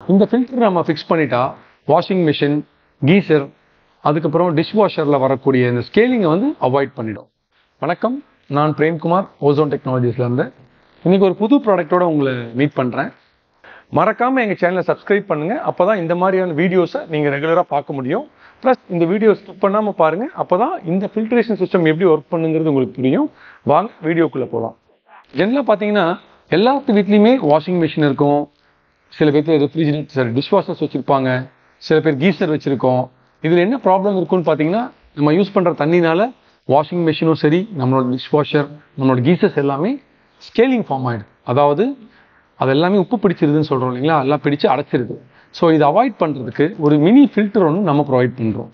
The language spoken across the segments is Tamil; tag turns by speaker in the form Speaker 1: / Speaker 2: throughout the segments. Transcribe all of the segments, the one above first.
Speaker 1: இந்த ஃபில்டர் நம்ம ஃபிக்ஸ் பண்ணிட்டா வாஷிங் மிஷின், கீசர், அதுக்கப்புறம் டிஷ் வாஷரில் வரக்கூடிய இந்த ஸ்கேலிங்கை வந்து அவாய்ட் பண்ணிடும். வணக்கம், நான் பிரேம்குமார், ஓசோன் டெக்னாலஜிஸ்லேருந்து. இன்றைக்கி ஒரு புது ப்ராடக்டோட உங்களை மீட் பண்ணுறேன். மறக்காமல் எங்கள் சேனலை சப்ஸ்கிரைப் பண்ணுங்கள். அப்போ தான் இந்த மாதிரியான வீடியோஸை நீங்கள் ரெகுலராக பார்க்க முடியும். ப்ளஸ் இந்த வீடியோ ஸ்கிப் பண்ணாமல் பாருங்கள். அப்போ தான் இந்த ஃபில்ட்ரேஷன் சிஸ்டம் எப்படி ஒர்க் பண்ணுங்கிறது உங்களுக்கு புரியும். வாங்க வீடியோக்குள்ளே போகலாம். ஜென்ரலாக பார்த்தீங்கன்னா எல்லாத்து வீட்லேயுமே வாஷிங் மிஷின் இருக்கும். சில பேர் ரெஃப்ரிஜிரேட்டர், டிஷ் வாஷர்ஸ் வச்சுருப்பாங்க. சில பேர் கீசர் வச்சுருக்கோம். இதில் என்ன ப்ராப்ளம் இருக்குன்னு பார்த்தீங்கன்னா, நம்ம யூஸ் பண்ணுற தண்ணினால வாஷிங் மிஷினும் சரி, நம்மளோட டிஷ் வாஷர், நம்மளோட கீசர்ஸ் எல்லாமே ஸ்கேலிங் ஃபார்ம் ஆகிடும். அதாவது அது எல்லாமே உப்பு பிடிச்சிருதுன்னு சொல்கிறோம் இல்லைங்களா, எல்லாம் பிடிச்சி அடைச்சிருது. ஸோ இதை அவாய்ட் பண்ணுறதுக்கு ஒரு மினி ஃபில்டர் ஒன்று நம்ம ப்ரொவைட் பண்ணுறோம்.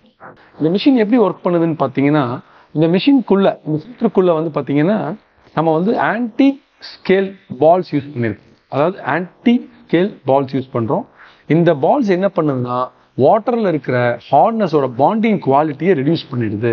Speaker 1: இந்த மிஷின் எப்படி ஒர்க் பண்ணுதுன்னு பார்த்தீங்கன்னா, இந்த மிஷின்குள்ளே, இந்த ஃபில்டருக்குள்ளே வந்து பார்த்தீங்கன்னா நம்ம வந்து ஆன்டி ஸ்கேல் பால்ஸ் யூஸ் பண்ணியிருக்கோம். அதாவது ஆன்டி ஸ்கேல் பால்ஸ் யூஸ் பண்ணுறோம். இந்த பால்ஸ் என்ன பண்ணுதுன்னா, வாட்டரில் இருக்கிற ஹார்ட்னஸோட பாண்டிங் குவாலிட்டியை ரெடியூஸ் பண்ணிடுது.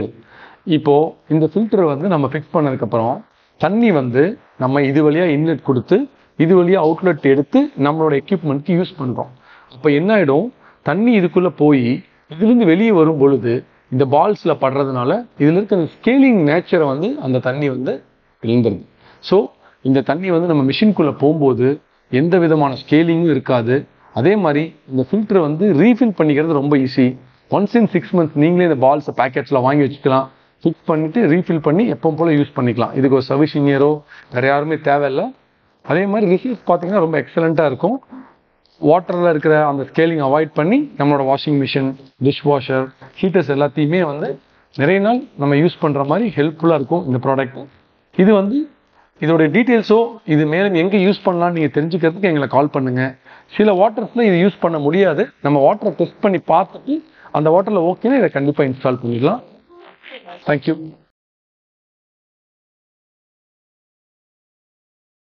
Speaker 1: இப்போது இந்த ஃபில்டரை வந்து நம்ம ஃபிக்ஸ் பண்ணதுக்கப்புறம் தண்ணி வந்து நம்ம இது வழியாக இன்லெட் கொடுத்து இது வழியாக அவுட்லெட் எடுத்து நம்மளோட எக்யூப்மெண்ட்க்கு யூஸ் பண்ணுறோம். அப்போ என்ன ஆகிடும், தண்ணி இதுக்குள்ளே போய் இதுலேருந்து வெளியே வரும் பொழுது இந்த பால்ஸில் படுறதுனால இதில் இருக்கிற ஸ்கேலிங் நேச்சரை வந்து அந்த தண்ணி வந்து இழந்துருது. ஸோ இந்த தண்ணி வந்து நம்ம மிஷின்குள்ளே போகும்போது எந்த விதமான ஸ்கேலிங்கும் இருக்காது. அதே மாதிரி இந்த ஃபில்டரை வந்து ரீஃபில் பண்ணிக்கிறது ரொம்ப ஈஸி. ஒன்ஸ் இன் 6 months நீங்களே இந்த பால்ஸை பேக்கெட்ஸில் வாங்கி வச்சுக்கலாம். ஃபிக்ஸ் பண்ணிவிட்டு ரீஃபில் பண்ணி எப்போ போல் யூஸ் பண்ணிக்கலாம். இதுக்கு ஒரு சர்வீஸ் இன்ஜினியரோ வேறு யாருமே தேவையில்லை. அதே மாதிரி ரிசல்ட்ஸ் பார்த்தீங்கன்னா ரொம்ப எக்ஸலண்ட்டாக இருக்கும். வாட்டரில் இருக்கிற அந்த ஸ்கேலிங் அவாய்ட் பண்ணி நம்மளோட washing machine, dish washer, heaters எல்லாத்தையுமே வந்து நிறைய நாள் நம்ம யூஸ் பண்ணுற மாதிரி ஹெல்ப்ஃபுல்லாக இருக்கும் இந்த ப்ராடக்ட். இது வந்து இதோட டீட்டெயில்ஸோ இது மேலும் எங்கே யூஸ் பண்ணலான்னு நீங்கள் தெரிஞ்சுக்கிறதுக்கு எங்களை கால் பண்ணுங்கள். சில வாட்டர்ஸில் இது யூஸ் பண்ண முடியாது. நம்ம வாட்டரை டெஸ்ட் பண்ணி பார்த்துட்டு அந்த வாட்டரில் ஓகேன்னா இதை கண்டிப்பாக இன்ஸ்டால் பண்ணிடலாம். தேங்க்யூ.